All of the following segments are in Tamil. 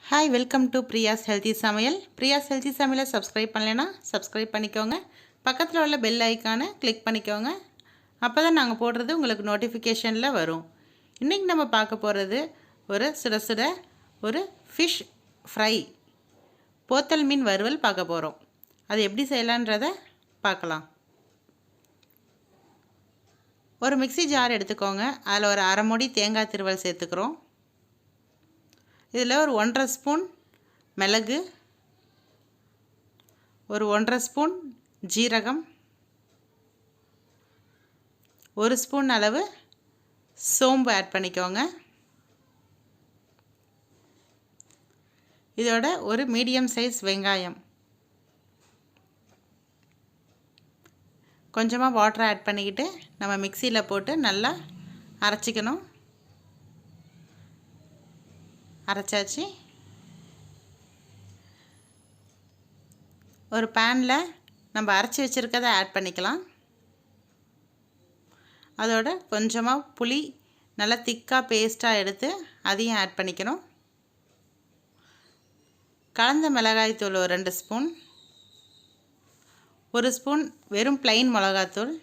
Hi, welcome to Priya's Healthy Samayal. Priya's Healthy Samayal subscribe பண்ணலைனா subscribe பண்ணிக்கோங்க. பக்கத்துல உள்ள bell icon-ஐ click பண்ணிக்கோங்க. அப்பதான் நாங்க போடுறது உங்களுக்கு notification-ல வரும். இன்னைக்கு நம்ம பார்க்க போறது ஒரு சுட சுட ஒரு fish fry. போத்தல் மீன் வறுவல் பார்க்க போறோம். அது எப்படி செய்யலாம்ன்றதை பார்க்கலாம். ஒரு மிக்ஸி ஜார் எடுத்துக்கோங்க. அதில் ஒரு அரை மூடி தேங்காய் திருவல் சேர்த்துக்கிறோம். இதில் ஒரு 1.5 ஸ்பூன் மிளகு, ஒரு 1.5 ஸ்பூன் ஜீரகம், 1 ஸ்பூன் அளவு சோம்பு ஆட் பண்ணிக்கோங்க. இதோட ஒரு மீடியம் சைஸ் வெங்காயம், கொஞ்சமாக வாட்டர் ஆட் பண்ணிக்கிட்டு நம்ம மிக்சியில் போட்டு நல்லா அரைச்சிக்கணும். அரைச்சாச்சு. ஒரு பேனில் நம்ம அரைச்சி வச்சுருக்கதை ஆட் பண்ணிக்கலாம். அதோட கொஞ்சமாக புளி நல்லா திக்காக பேஸ்ட்டாக எடுத்து அதையும் ஆட் பண்ணிக்கணும். கலந்த மிளகாய் தூள் ஒரு 2 ஸ்பூன், 1 ஸ்பூன் வெறும் plain மிளகாத்தூள்,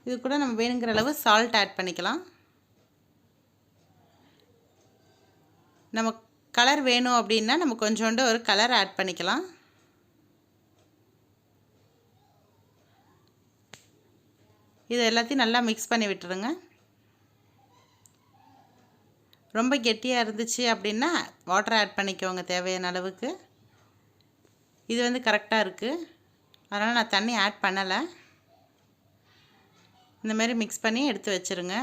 இது கூட நம்ம வேணுங்கிற அளவு சால்ட் ஆட் பண்ணிக்கலாம். நம்ம கலர் வேணும் அப்படின்னா நம்ம கொஞ்சோண்டு ஒரு கலர் ஆட் பண்ணிக்கலாம். இது எல்லாத்தையும் நல்லா மிக்ஸ் பண்ணி விட்டுருங்க. ரொம்ப கெட்டியாக இருந்துச்சு அப்படின்னா வாட்டர் ஆட் பண்ணிக்கோங்க தேவையான அளவுக்கு. இது வந்து கரெக்டாக இருக்குது, அதனால் நான் தண்ணி ஆட் பண்ணலை. இந்த மாதிரி மிக்ஸ் பண்ணி எடுத்து வச்சுருங்க.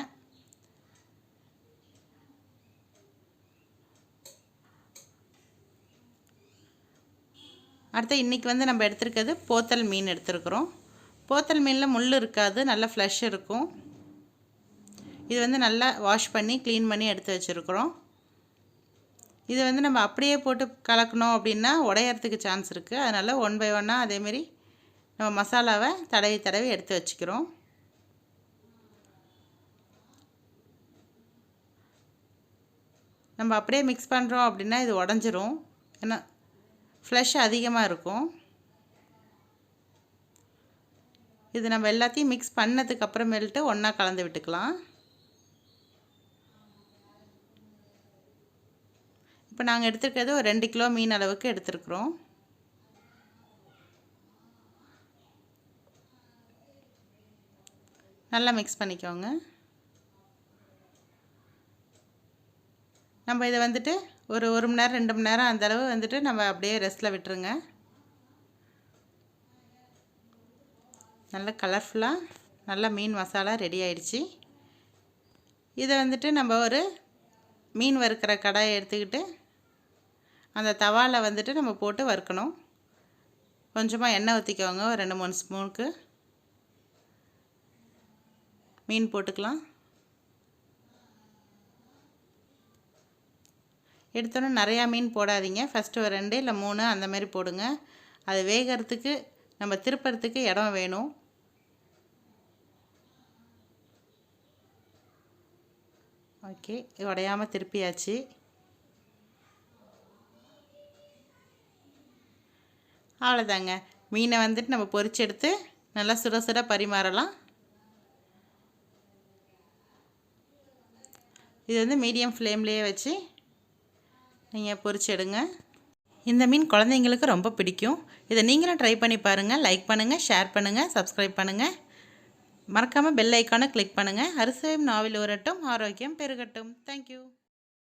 அடுத்து இன்றைக்கி வந்து நம்ம எடுத்துருக்கிறது போத்தல் மீன் எடுத்துருக்குறோம். போத்தல் மீனில் முள் இருக்காது, நல்லா ஃப்ளஷ் இருக்கும். இது வந்து நல்லா வாஷ் பண்ணி க்ளீன் பண்ணி எடுத்து வச்சுருக்குறோம். இது வந்து நம்ம அப்படியே போட்டு கலக்கணும் அப்படின்னா உடையறதுக்கு சான்ஸ் இருக்குது. அதனால் 1 by 1 அதேமாரி நம்ம மசாலாவை தடவி எடுத்து வச்சுக்கிறோம். நம்ம அப்படியே மிக்ஸ் பண்ணுறோம் அப்படின்னா இது உடஞ்சிரும், ஏன்னா ஃப்ளஷ் அதிகமாக இருக்கும். இது நம்ம எல்லாத்தையும் மிக்ஸ் பண்ணதுக்கு அப்புறமேல்ட்டு ஒன்றா கலந்து விட்டுக்கலாம். இப்போ நாங்கள் எடுத்துருக்கிறது ஒரு 2 கிலோ மீன் அளவுக்கு எடுத்துருக்குறோம். நல்லா மிக்ஸ் பண்ணிக்கோங்க. நம்ம இதை வந்துட்டு ஒரு 1 மணி நேரம் 2 மணி நேரம் அந்தளவு வந்துட்டு நம்ம அப்படியே ரெஸ்ட்டில் விட்டுருங்க. நல்ல கலர்ஃபுல்லாக நல்லா மீன் மசாலா ரெடி ஆயிடுச்சு. இதை வந்துட்டு நம்ம ஒரு மீன் வறுக்கிற கடாயை எடுத்துக்கிட்டு அந்த தவாவில் வந்துட்டு நம்ம போட்டு வறுக்கணும். கொஞ்சமாக எண்ணெய் ஊற்றிக்கோங்க. ஒரு 2-3 ஸ்பூனுக்கு மீன் போட்டுக்கலாம். எடுத்தோன்னே நிறையா மீன் போடாதீங்க. ஃபஸ்ட்டு ஒரு 2 இல்லை 3 அந்த மாதிரி போடுங்க. அது வேகிறதுக்கு நம்ம திருப்பறதுக்கு இடம் வேணும். ஓகே, உடையாமல் திருப்பியாச்சு. அவ்வளோதாங்க. மீனை வந்துட்டு நம்ம பொரிச்சு எடுத்து நல்லா சுட சுட பரிமாறலாம். இது வந்து மீடியம் ஃப்ளேம்லேயே வச்சு நீங்கள் பொரிச்சு எடுங்க. இந்த மீன் குழந்தைங்களுக்கு ரொம்ப பிடிக்கும். இதை நீங்களும் ட்ரை பண்ணி பாருங்கள். லைக் பண்ணுங்கள், ஷேர் பண்ணுங்கள், சப்ஸ்கிரைப் பண்ணுங்கள். மறக்காமல் பெல் ஐக்கானை கிளிக் பண்ணுங்கள். அரிசியும் நாவில் ஊறட்டும், ஆரோக்கியம் பெருகட்டும். தேங்க்யூ.